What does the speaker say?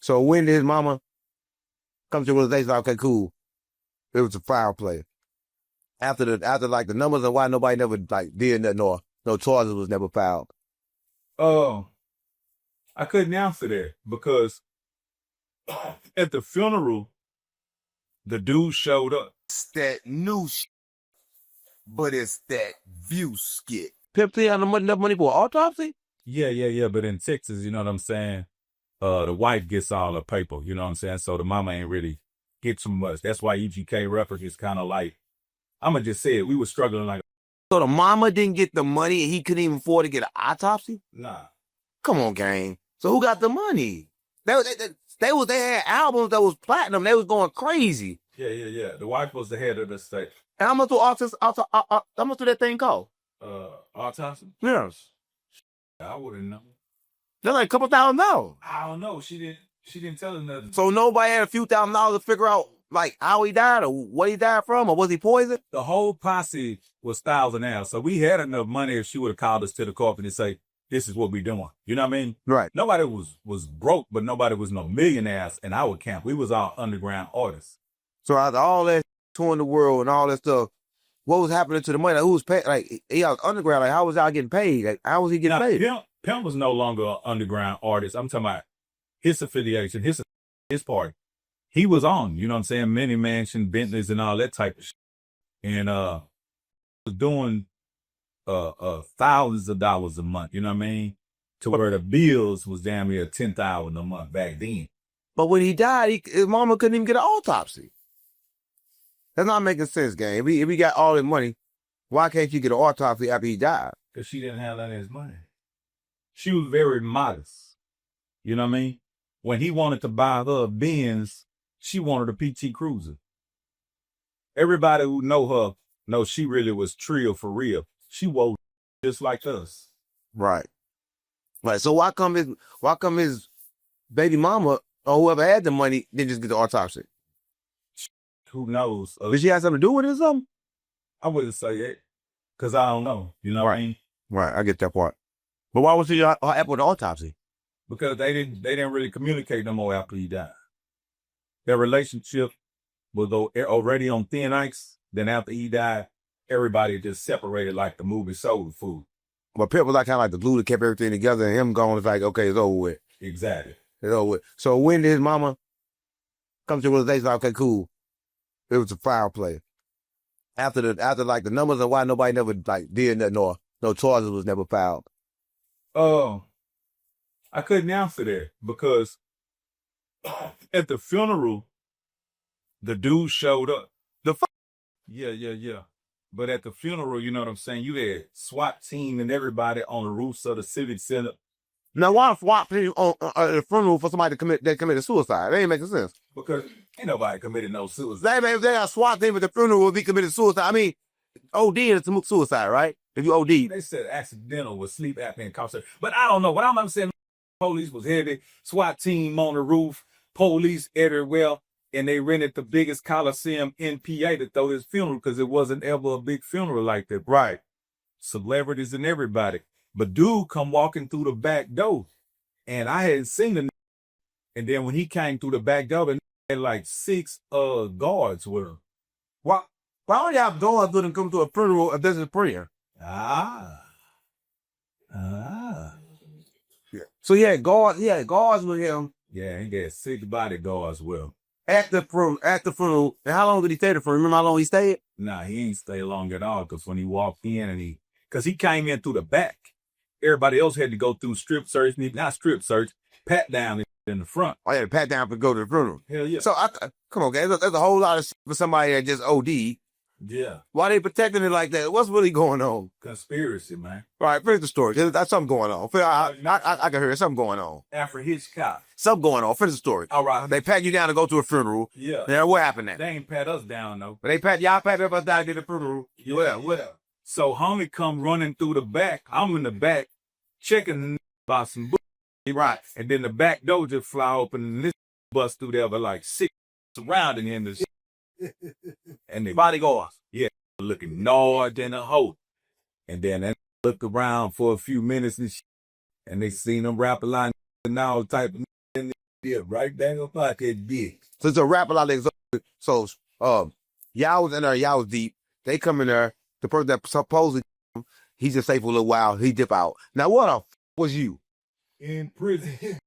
So when did his mama come to the realization, okay, cool, it was a foul play? After like the numbers and why nobody never like did nothing or no charges was never filed. I couldn't answer that because at the funeral, the dude showed up. It's that new shit, but it's that view skit. Pimp C had enough money for an autopsy? Yeah. But in Texas, you know what I'm saying? The wife gets all the paper, you know what I'm saying? So the mama ain't really get too much. That's why EGK record is kind of like, I'm going to just say it. We were struggling like. So the mama didn't get the money and he couldn't even afford to get an autopsy? Nah. Come on, gang. So who got the money? They had albums that was platinum. They was going crazy. Yeah. The wife was the head of the state. And how much do that thing cost? Autopsy? Yes. I wouldn't know. That's like a couple $1,000. I don't know. She didn't tell us nothing. So nobody had a few $1,000s to figure out like how he died or what he died from, or was he poisoned? The whole posse was $1,000. So we had enough money if she would have called us to the coffin and say, this is what we doing. You know what I mean? Right. Nobody was broke, but nobody was no millionaires in our camp. We was all underground artists. So after all that touring the world and all that stuff, what was happening to the money? Like, who was paid? Like, he was underground. Like, how was y'all getting paid? Like, how was he getting paid? Pimp was no longer an underground artist. I'm talking about his affiliation, his party. He was on, you know what I'm saying? Many mansion, Bentleys and all that type of shit. And was doing thousands of dollars a month, you know what I mean? To where the bills was damn near $10,000 a month back then. But when he died, his mama couldn't even get an autopsy. That's not making sense, gang. If he got all his money, why can't you get an autopsy after he died? Because she didn't have any of his money. She was very modest. You know what I mean? When he wanted to buy her a Benz, she wanted a PT Cruiser. Everybody who know her knows she really was trill for real. She wore just like us. Right. Right. So why come his baby mama or whoever had the money didn't just get the autopsy? Who knows? Did she have something to do with it or something? I wouldn't say it because I don't know. You know what I mean? Right. I get that part. But why was she happy with the autopsy? Because they didn't really communicate no more after he died. Their relationship was already on thin ice. Then after he died, everybody just separated like the movie Soul Food. But Pip was like kind of like the glue that kept everything together, and him gone, it's like, okay, it's over with. Exactly. It's over with. So when did his mama come to the realization, like, okay, cool, it was a foul play? After like the numbers and why nobody never like did nothing or no charges was never filed. I couldn't answer that because at the funeral, the dude showed up. Yeah. But at the funeral, you know what I'm saying? You had SWAT team and everybody on the roofs of the Civic Center. Now, why SWAT team on the funeral for somebody that committed suicide? That ain't making sense. Because ain't nobody committed no suicide. If they got SWAT team at the funeral, if he committed suicide, I mean, OD is suicide, right? If you OD. They said accidental with sleep apnea and cough. But I don't know. What I'm saying, police was heavy, SWAT team on the roof, police everywhere. And they rented the biggest Coliseum in PA to throw his funeral because it wasn't ever a big funeral like that. Right. Celebrities and everybody. But dude come walking through the back door. And I hadn't seen him. And then when he came through the back door, and had like 6 guards with him. Why don't you have guards with him come to a funeral if there's a prayer? Yeah. So he had guards with him. Yeah, he got 6 bodyguards with him. At the funeral. And how long did he stay there for? Remember how long he stayed? Nah, he ain't stay long at all. Cause when he walked in cause he came in through the back. Everybody else had to go through strip search, not strip search, pat down in the front. Oh yeah, pat down to go to the funeral. Hell yeah. So come on, guys. There's a whole lot of shit for somebody that just OD. Yeah. Why they protecting it like that? What's really going on? Conspiracy, man. All right, finish the story. That's something going on. I can hear something going on. Alfred Hitchcock. Something going on. Finish the story. All right. They pat you down to go to a funeral. Yeah. Now, what happened then? They ain't pat us down, though. But y'all pat us down to get the funeral. Yeah. So homie come running through the back. I'm in the back checking about some Right. And then the back door just fly open and this bust through there, but like 6 surrounding him. And the Bodyguards. Yeah. Looking gnawed than a hoe. And then they looked around for a few minutes and they seen them rap a line and all type of Yeah, right back up out that bitch. So it's a rap a lot of so y'all was in there, y'all was deep. They come in there, the person that supposedly he just stay for a little while, he dip out. Now what the was you? In prison.